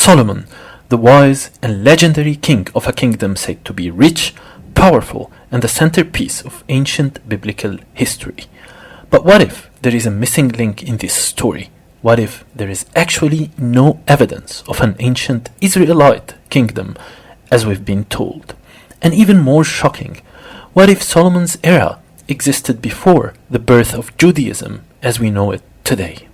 Solomon, the wise and legendary king of a kingdom said to be rich, powerful, and the centerpiece of ancient biblical history. But what if there is a missing link in this story? What if there is actually no evidence of an ancient Israelite kingdom as we've been told? And even more shocking, what if Solomon's era existed before the birth of Judaism as we know it today?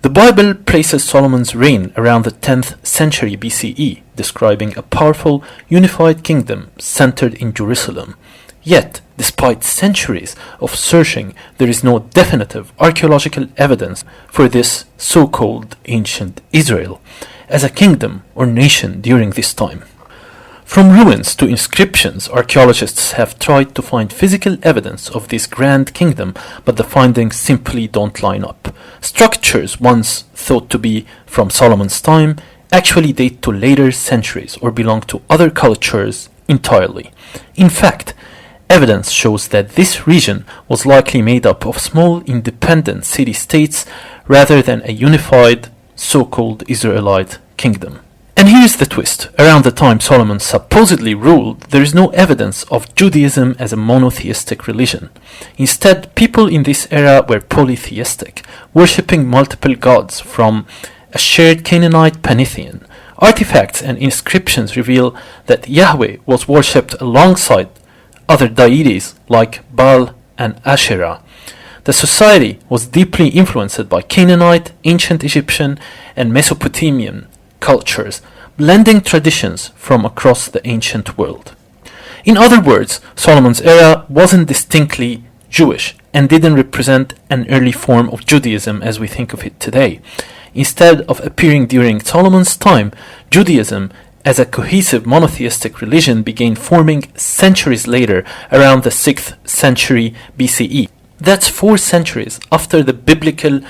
The Bible places Solomon's reign around the 10th century BCE, describing a powerful, unified kingdom centered in Jerusalem. Yet, despite centuries of searching, there is no definitive archaeological evidence for this so-called ancient Israel as a kingdom or nation during this time. From ruins to inscriptions, archaeologists have tried to find physical evidence of this grand kingdom, but the findings simply don't line up. Structures once thought to be from Solomon's time actually date to later centuries or belong to other cultures entirely. In fact, evidence shows that this region was likely made up of small independent city-states rather than a unified so-called Israelite kingdom. And here's the twist. Around the time Solomon supposedly ruled, there is no evidence of Judaism as a monotheistic religion. Instead, people in this era were polytheistic, worshipping multiple gods from a shared Canaanite pantheon. Artifacts and inscriptions reveal that Yahweh was worshipped alongside other deities like Baal and Asherah. The society was deeply influenced by Canaanite, ancient Egyptian, and Mesopotamian cultures, blending traditions from across the ancient world. In other words, Solomon's era wasn't distinctly Jewish and didn't represent an early form of Judaism as we think of it today. Instead of appearing during Solomon's time, Judaism as a cohesive monotheistic religion began forming centuries later, around the 6th century BCE. That's 4 centuries after the biblical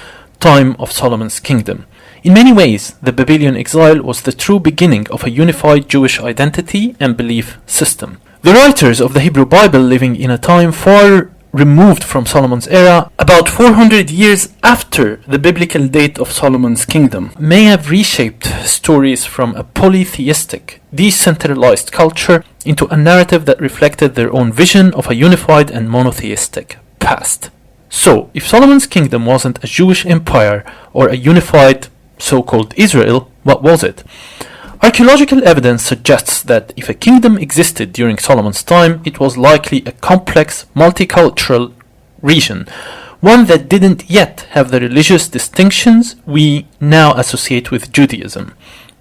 time of Solomon's kingdom. In many ways, the Babylonian exile was the true beginning of a unified Jewish identity and belief system. The writers of the Hebrew Bible, living in a time far removed from Solomon's era, about 400 years after the biblical date of Solomon's kingdom, may have reshaped stories from a polytheistic, decentralized culture into a narrative that reflected their own vision of a unified and monotheistic past. So, if Solomon's kingdom wasn't a Jewish empire or a unified so-called Israel, what was it? Archaeological evidence suggests that if a kingdom existed during Solomon's time, it was likely a complex, multicultural region, one that didn't yet have the religious distinctions we now associate with Judaism.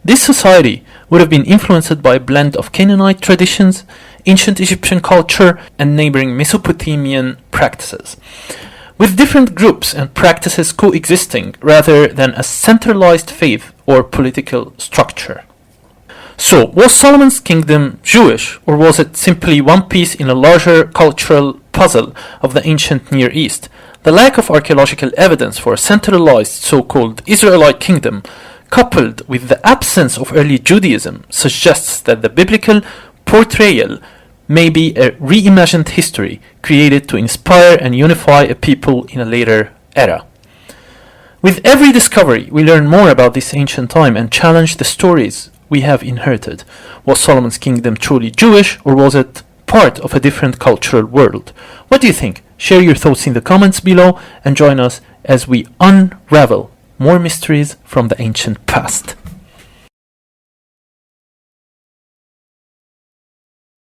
This society would have been influenced by a blend of Canaanite traditions, ancient Egyptian culture, and neighboring Mesopotamian practices, with different groups and practices coexisting rather than a centralized faith or political structure. So, was Solomon's kingdom Jewish, or was it simply one piece in a larger cultural puzzle of the ancient Near East? The lack of archaeological evidence for a centralized so-called Israelite kingdom, coupled with the absence of early Judaism, suggests that the biblical portrayal may be a reimagined history created to inspire and unify a people in a later era. With every discovery, we learn more about this ancient time and challenge the stories we have inherited. Was Solomon's kingdom truly Jewish, or was it part of a different cultural world? What do you think? Share your thoughts in the comments below and join us as we unravel more mysteries from the ancient past.